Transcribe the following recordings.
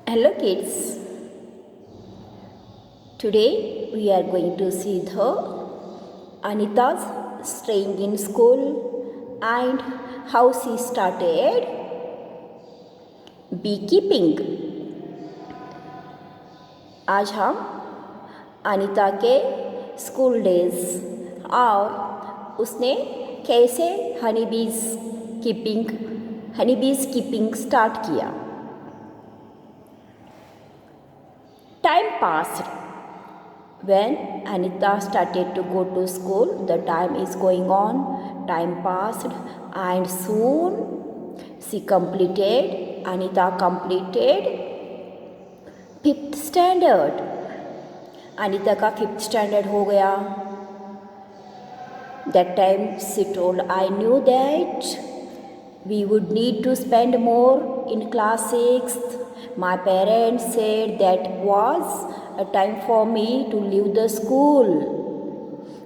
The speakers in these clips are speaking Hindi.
Hello kids. Today we are going to see the Anita's staying in school and how she started beekeeping. आज हम अनीता के स्कूल डेज और उसने कैसे हनीबीज कीपिंग स्टार्ट किया. Time passed. When Anita started to go to school, the time is going on. Time passed and soon Anita completed 5th standard. Anita का 5th standard हो गया. That time she told, I knew that we would need to spend more in class 6th. My parents said that was a time for me to leave the school.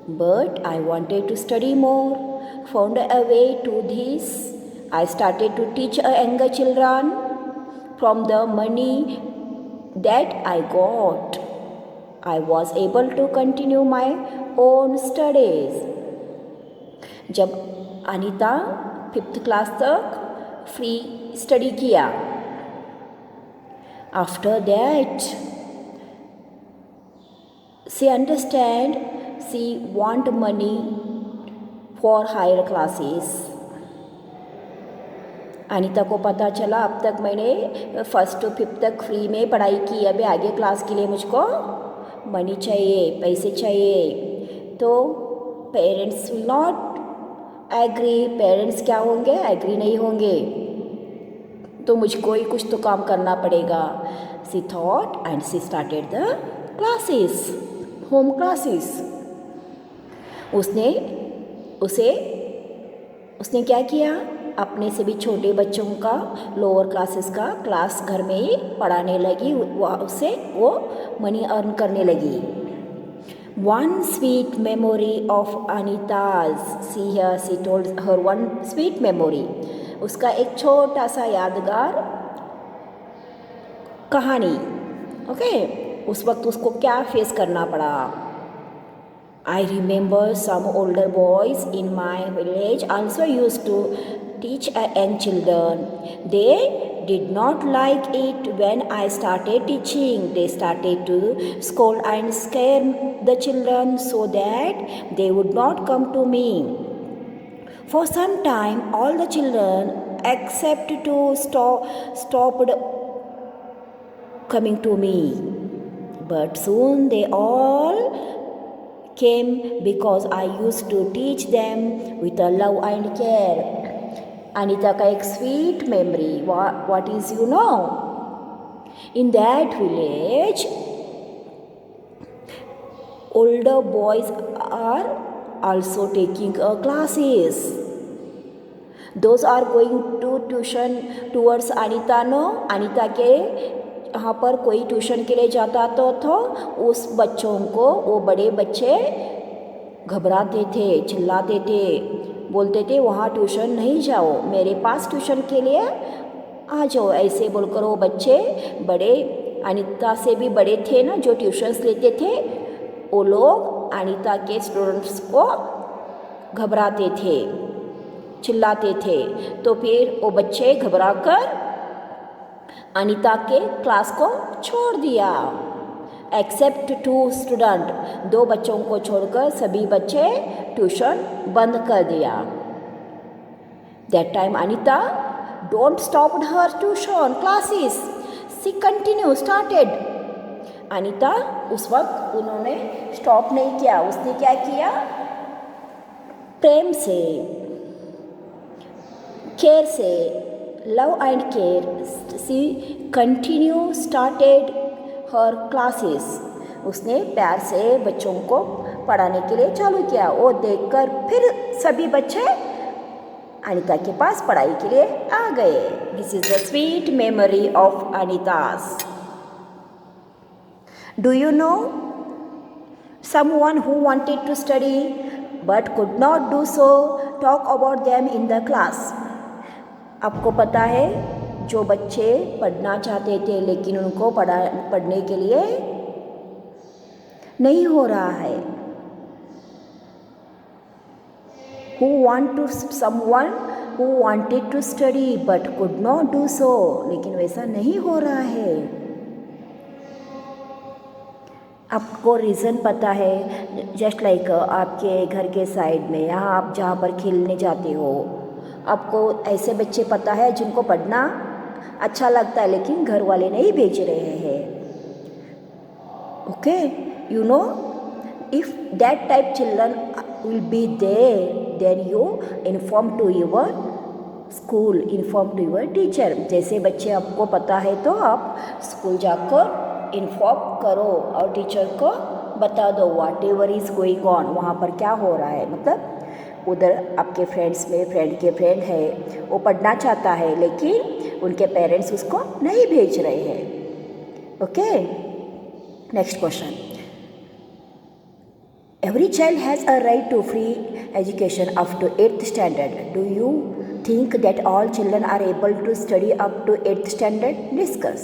But I wanted to study more, found a way to this. I started to teach younger children from the money that I got. I was able to continue my own studies. जब अनीता 5th क्लास तक फ्री स्टडी किया. After that, she understand she want money for higher classes. Anita को पता चला अब तक मैंने 1st to 5th तक फ्री में पढ़ाई की, अभी आगे क्लास के लिए मुझको मनी चाहिए, पैसे चाहिए. तो parents will not agree. Parents क्या होंगे? एग्री नहीं होंगे. तो मुझको ही कुछ तो काम करना पड़ेगा. She thought and she started the classes, home classes. उसने क्या किया? अपने से भी छोटे बच्चों का लोअर क्लासेस का क्लास घर में ही पढ़ाने लगी. उससे वो मनी अर्न करने लगी. One sweet memory of Anita's. See here, she told her one sweet memory. उसका एक छोटा सा यादगार कहानी. ओके, उस वक्त उसको क्या फेस करना पड़ा. I remember some older boys in my village also used to teach young children. They did not like it when I started teaching. They started to scold and scare the children so that they would not come to me. For some time, all the children except to stopped coming to me. But soon they all came because I used to teach them with a love and care. Anita का एक sweet memory. What is you know? In that village, older boys are also taking classes. Those are going to tuition towards Anita. No, Anita के यहाँ पर कोई ट्यूशन के लिए जाता तो उस बच्चों को वो बड़े बच्चे घबराते थे, चिल्लाते थे, बोलते थे वहाँ ट्यूशन नहीं जाओ, मेरे पास ट्यूशन के लिए आ जाओ. ऐसे बोलकर वो बच्चे बड़े अनीता से भी बड़े थे ना जो ट्यूशन्स लेते थे, वो लोग अनीता के स्टूडेंट्स को घबराते थे, चिल्लाते थे. तो फिर वो बच्चे घबराकर अनीता के क्लास को छोड़ दिया. एक्सेप्ट 2 स्टूडेंट, 2 बच्चों को छोड़कर सभी बच्चे ट्यूशन बंद कर दिया. That time Anita don't stop her tuition classes. She continue started. Anita उस वक्त उन्होंने स्टॉप नहीं किया. उसने क्या किया? प्रेम से, केयर से, love and care, she continue started her classes. उसने प्यार से बच्चों को पढ़ाने के लिए चालू किया. वो देखकर फिर सभी बच्चे अनीता के पास पढ़ाई के लिए आ गए. This is the sweet memory of Anita's. Do you know someone who wanted to study but could not do so? Talk about them in the class. आपको पता है जो बच्चे पढ़ना चाहते थे लेकिन उनको पढ़ने के लिए नहीं हो रहा है. Someone who wanted to study but could not do so. लेकिन वैसा नहीं हो रहा है. आपको रीज़न पता है, जस्ट लाइक आपके घर के साइड में, यहाँ आप जहाँ पर खेलने जाते हो, आपको ऐसे बच्चे पता है जिनको पढ़ना अच्छा लगता है लेकिन घर वाले नहीं भेज रहे हैं. Okay, you know, if that type children will be there, then you inform to your school, inform to your teacher. जैसे बच्चे आपको पता है तो आप स्कूल जाकर इन्फॉर्म करो और टीचर को बता दो what ever is going on, वहाँ पर क्या हो रहा है. मतलब उधर आपके फ्रेंड्स में फ्रेंड के फ्रेंड है, वो पढ़ना चाहता है लेकिन उनके पेरेंट्स उसको नहीं भेज रहे हैं. Okay, next question. Every child has a right to free education up to 8th standard. Do you think that all children are able to study up to 8th standard? Discuss.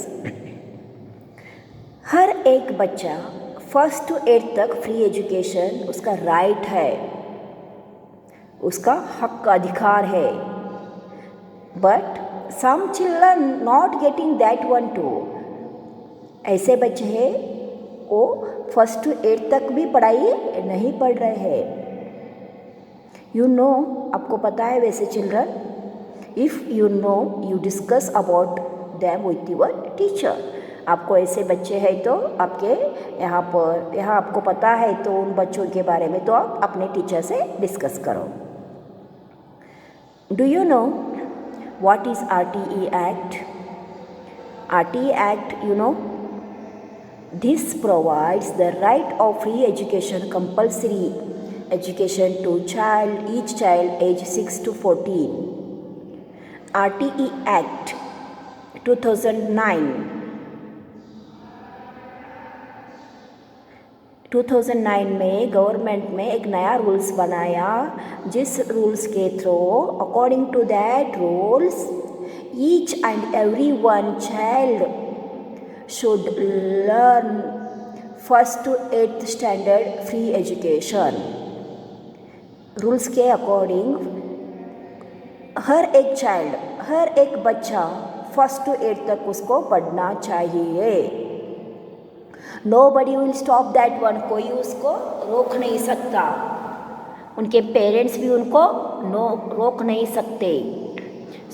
हर एक बच्चा 1st to 8th तक फ्री एजुकेशन उसका राइट है, उसका हक का अधिकार है. But some children not getting that one too. ऐसे बच्चे हैं वो 1st to 8th तक भी पढ़ाई नहीं पढ़ रहे हैं. यू नो, आपको पता है वैसे children. If you know, you discuss about them with your teacher. आपको ऐसे बच्चे हैं तो आपके यहाँ आपको पता है तो उन बच्चों के बारे में तो आप अपने टीचर से डिस्कस करो. Do you know what is RTE act? RTE act, you know, this provides the right of free education, compulsory education to each child age 6 to 14. RTE Act 2009 में गवर्नमेंट में एक नया रूल्स बनाया, जिस रूल्स के through according to that rules each and every one child should learn 1st to 8th standard free education. Rules के अकॉर्डिंग हर एक चाइल्ड, हर एक बच्चा 1st to 8th तक उसको पढ़ना चाहिए. Nobody will stop that one. कोई उसको रोक नहीं सकता, उनके पेरेंट्स भी उनको रोक नहीं सकते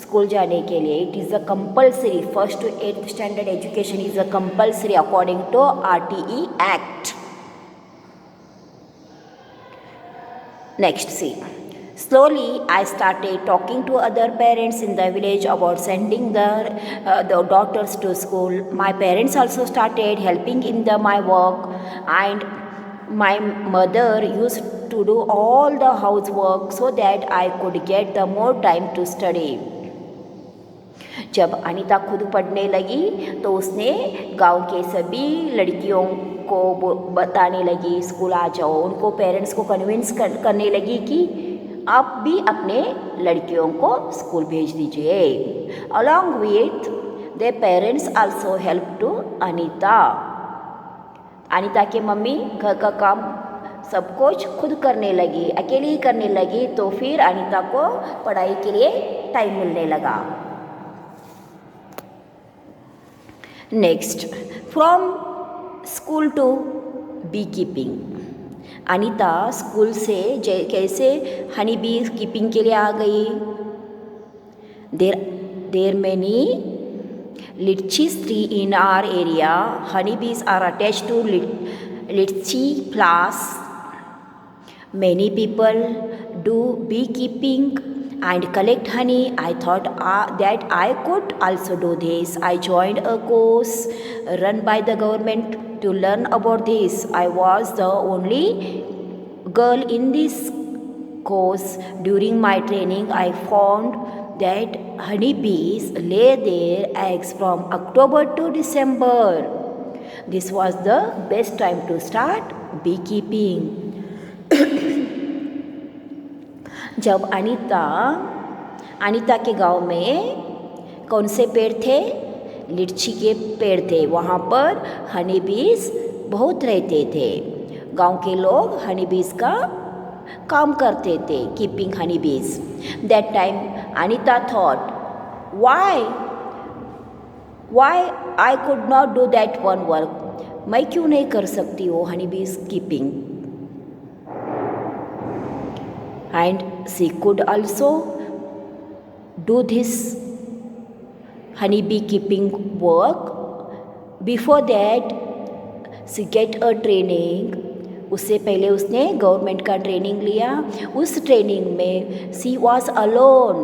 स्कूल जाने के लिए. It is a compulsory. 1st to 8th standard education is a compulsory according to RTE act. Next, see. Slowly, I started talking to other parents in the village about sending the daughters to school. My parents also started helping in my work, and my mother used to do all the housework so that I could get the more time to study. जब अनीता खुद पढ़ने लगी तो उसने गांव के सभी लड़कियों को बताने लगी स्कूल आ जाओ. उनको पेरेंट्स को कन्विंस करने लगी कि आप भी अपने लड़कियों को स्कूल भेज दीजिए. Along with they parents also help to Anita. Anita के मम्मी घर का काम सब कुछ खुद करने लगी, अकेली ही करने लगी. तो फिर अनीता को पढ़ाई के लिए टाइम मिलने लगा. Next, from school to bee keeping. Anita school से कैसे हनी बी कीपिंग के लिए आ गई. There many litchis tree in our area. Honeybees are attached to litchi flowers. Many people do beekeeping and collect honey. I thought that I could also do this. I joined a course run by the government to learn about this. I was the only girl in this course. During my training, I found that honeybees lay their eggs from October to December. This was the best time to start beekeeping. जब अनीता के गांव में कौन से पेड़ थे? लीची के पेड़ थे। वहाँ पर हनी बीज बहुत रहते थे। गांव के लोग हनी बीज का काम करते थे, keeping honey bees. That time Anita thought, why I could not do that one work. मैं क्यों नहीं कर सकती वो honey bees keeping? And she could also do this honey bee keeping work. Before that she get a training. उससे पहले उसने गवर्नमेंट का ट्रेनिंग लिया। उस ट्रेनिंग में शी वॉज अलोन।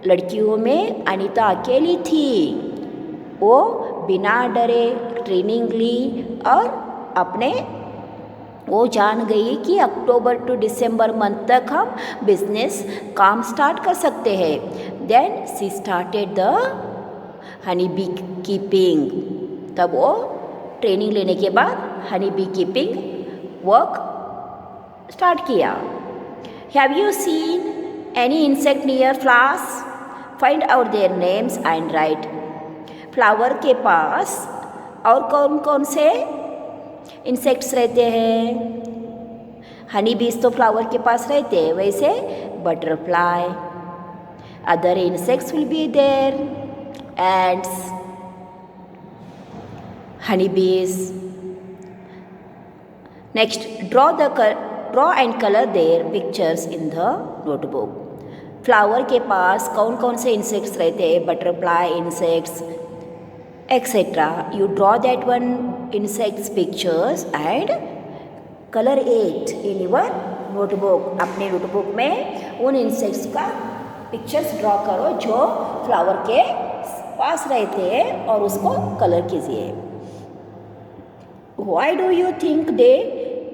लड़कियों में अनीता अकेली थी। वो बिना डरे ट्रेनिंग ली और अपने वो जान गई कि अक्टूबर टू दिसंबर मंथ तक हम बिजनेस काम स्टार्ट कर सकते हैं। Then she started the honey bee keeping. तब वो ट्रेनिंग लेने के बाद honey bee keeping work start किया। Have you seen any insect near flowers? Find out their names and write. Flower के पास और कौन कौन से इंसेक्ट्स रहते हैं? हनी बीज तो फ्लावर के पास रहते हैं, वैसे butterfly, other insects will be there, ants, honey bees. Next, draw and colour their pictures in the notebook. Flower के पास कौन कौन से इंसेक्ट्स रहते हैं? Butterfly, insects, etc. You draw that one insects pictures and color it in your notebook. अपने नोटबुक में उन इंसेक्ट्स का पिक्चर्स ड्रॉ करो जो फ्लावर के पास रहते हैं और उसको कलर कीजिए। Why do you think they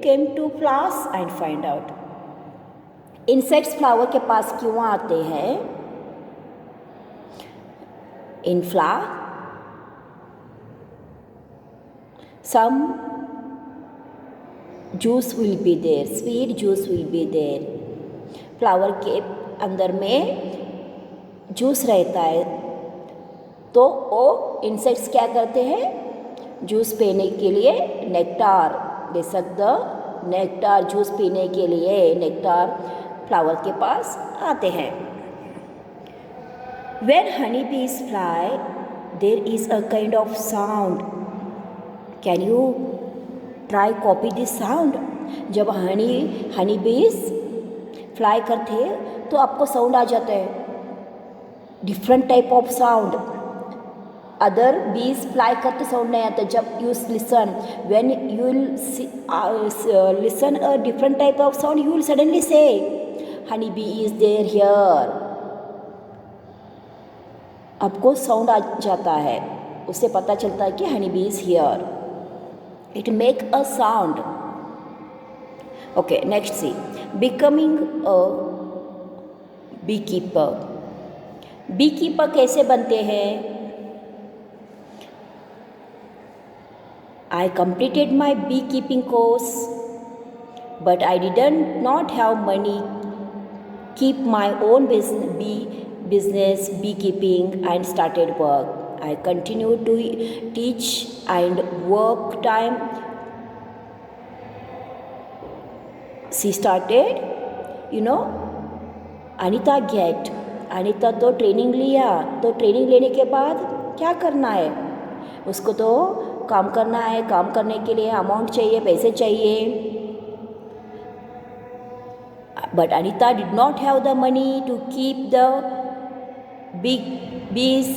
came to flowers? And find out. Insects flower के पास क्यों आते हैं? In flower some juice will be there, sweet juice will be there. Flower के अंदर में जूस रहता है, तो वो इंसेक्ट्स क्या करते हैं? जूस पीने के लिए नेक्टार, बेशक द नेक्टार, जूस पीने के लिए नेक्टार फ्लावर के पास आते हैं। When honey bees fly, there is a kind of sound. Can you try copy this sound? जब हनी बीज फ्लाई करते हैं तो आपको साउंड आ जाता है, different type of sound. Other bees fly करते साउंड नहीं आता। जब you listen, when you will listen a different type of sound, you will suddenly see honey bee is there here. आपको साउंड आ जाता है, उससे पता चलता है कि honey bee is here. It make a sound. Okay, next see. Becoming a beekeeper. Beekeeper कैसे बनते हैं? I completed my beekeeping course, but I didn't not have money. Keep my own business beekeeping and started work. I continued to teach and work time. She started, Anita Anita तो ट्रेनिंग लिया, तो ट्रेनिंग लेने के बाद क्या करना है? उसको तो काम करना है। काम करने के लिए अमाउंट चाहिए, पैसे चाहिए। But Anita did not have the money to keep the big bees.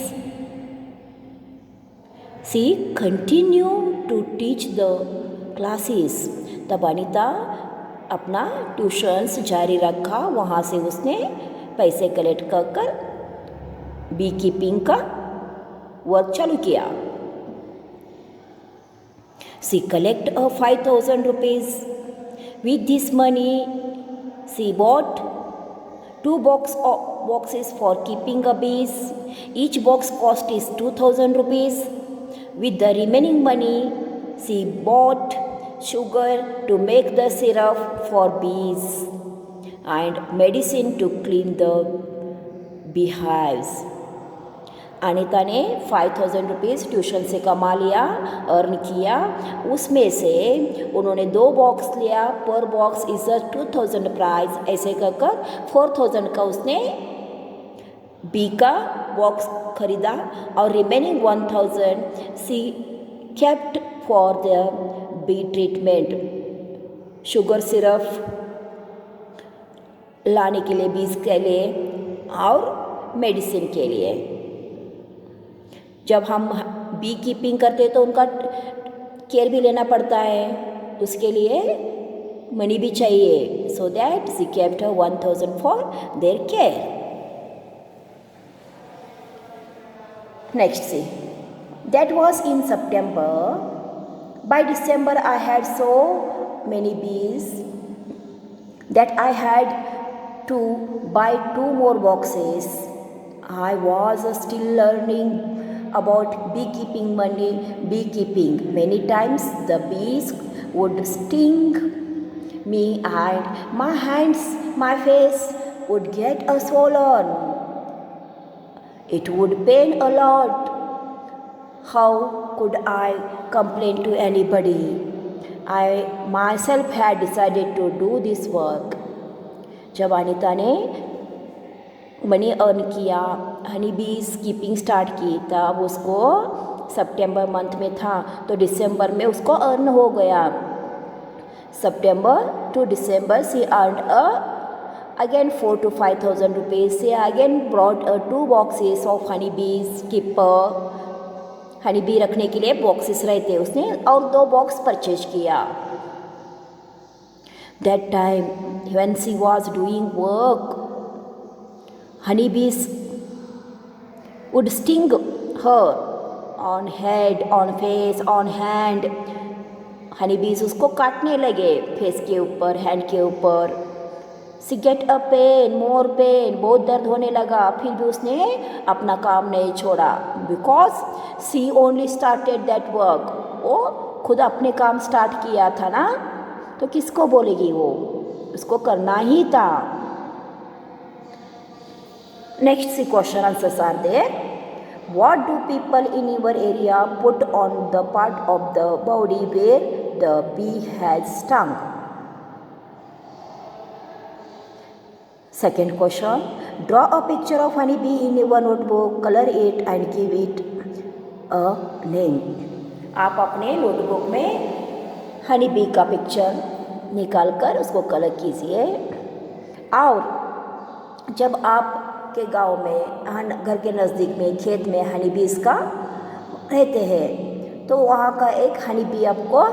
She continued to teach the classes. तब अनीता अपना ट्यूशन्स जारी रखा। वहाँ से उसने पैसे कलेक्ट कर बी कीपिंग का वर्क चालू किया। She collect 5,000 rupees. With this money, she bought 2 boxes for keeping a bees. Each box cost is 2,000 rupees. With the remaining money, she bought sugar to make the syrup for bees and medicine to clean the beehives. Anita ने 5,000 रुपीज़ ट्यूशन से कमा लिया, अर्न किया। उसमें से उन्होंने 2 बॉक्स लिया, पर बॉक्स इज़ अ 2,000 प्राइस। ऐसे कर 4,000 का उसने बी का बॉक्स खरीदा और remaining 1,000 she kept for the bee treatment, sugar syrup लाने के लिए, बीज के लिए और मेडिसिन के लिए। जब हम बी कीपिंग करते हैं तो उनका केयर भी लेना पड़ता है, उसके लिए मनी भी चाहिए। So that she kept 1,000 for their care. Next see, that was in September. By December I had so many bees that I had to buy 2 more boxes. I was still learning about beekeeping. Many times the bees would sting me and my hands, my face would get swollen. It would pain a lot. How could I complain to anybody? I myself had decided to do this work. जब अनीता ने मनी अर्न किया, हनी बीज कीपिंग स्टार्ट की, तब उसको सितंबर मंथ में था तो दिसंबर में उसको अर्न हो गया। September to December she earned again 4,000 to 5,000 rupees. She again brought 2 boxes of honey bees keeper. Honey bee रखने के लिए बॉक्सेस रहते, उसने और 2 बॉक्स परचेज किया। That time when she was doing work, honey bees would sting her on head, on face, on hand. Honey बीज उसको काटने लगे, फेस के ऊपर, हैंड के ऊपर। See get a pain, more pain, बहुत दर्द होने लगा। फिर भी उसने अपना काम नहीं छोड़ा, because she only started that work. वो खुद अपने काम स्टार्ट किया था ना, तो किसको बोलेगी, वो उसको करना ही था। Next see question answers are there. What do people in your area put on the part of the body where the bee has stung? Second question, draw a picture of honey bee in your notebook, color it and give it a name. आप अपने नोटबुक में हनी बी का पिक्चर निकाल कर उसको कलर कीजिए। और जब आपके गांव में, घर के नज़दीक में, खेत में हनी बीज का रहते हैं तो वहाँ का एक हनी बी आपको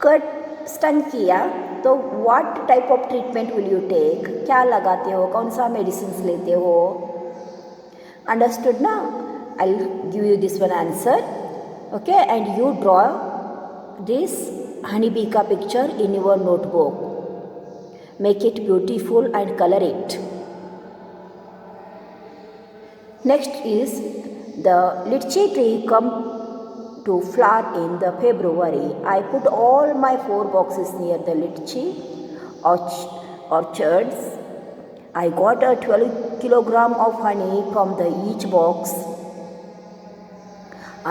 कट स्टन किया तो what type of treatment will you take? क्या लगाते हो, कौन सा मेडिसिन लेते हो? अंडरस्टूड ना? I will give you this one answer, okay, and you draw this honey bee का picture in your notebook, make it beautiful and colour it. Next is the litchi tree come to flower in the February. I put all my 4 boxes near the lychee orchards. I got a 12 kilogram of honey from each box.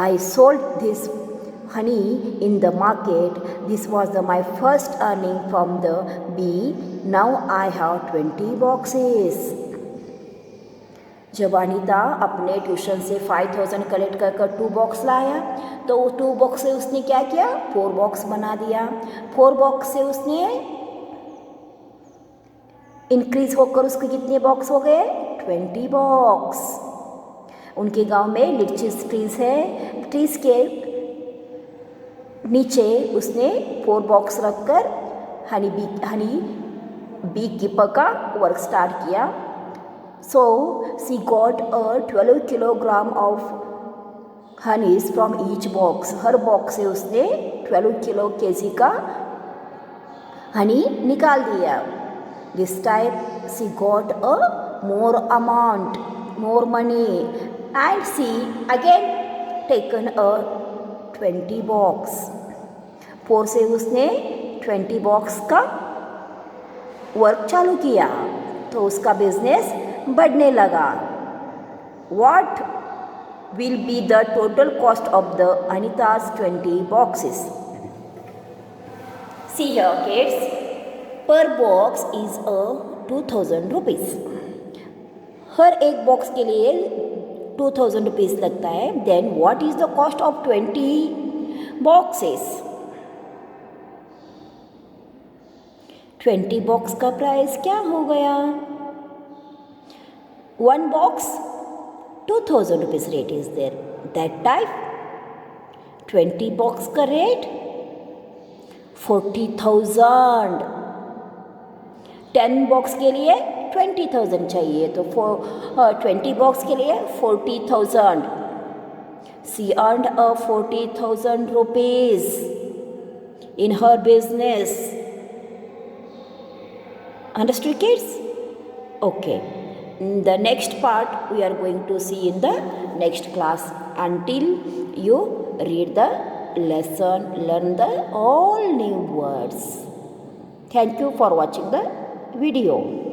I sold this honey in the market. This was my first earning from the bee. Now I have 20 boxes. जब अनीता अपने ट्यूशन से 5,000 कलेक्ट कर 2 बॉक्स लाया तो 2 बॉक्स से उसने क्या किया, 4 बॉक्स बना दिया। 4 बॉक्स से उसने इंक्रीज होकर उसके कितने बॉक्स हो गए, 20 बॉक्स। उनके गांव में लिचीज ट्रीज है, ट्रीज के नीचे उसने 4 बॉक्स रखकर हनी बी कीपर का वर्क स्टार्ट किया। So she got a 12 kilogram of honeys from each box. Her box से उसने 12 kg का हनी निकाल दिया। This time she got a more amount, more money, and she again taken a 20 box. 4 से उसने 20 बॉक्स का वर्क चालू किया तो उसका बिजनेस बढ़ने लगा। What will be the total cost of the Anita's 20 boxes? See here kids, per box is a 2000 rupees. हर एक बॉक्स के लिए 2000 रुपीज़ लगता है. Then what is the cost of 20 boxes? 20 box का प्राइस क्या हो गया? 1 box 2000 rupees rate is there. That type 20 box का रेट 40,000. 10 बॉक्स के लिए 20,000 चाहिए तो 20 बॉक्स के लिए 40,000. She earned a 40,000 rupees in her business. Understood kids? Okay. The next part we are going to see in the next class. Until you read the lesson, learn the all new words. Thank you for watching the video.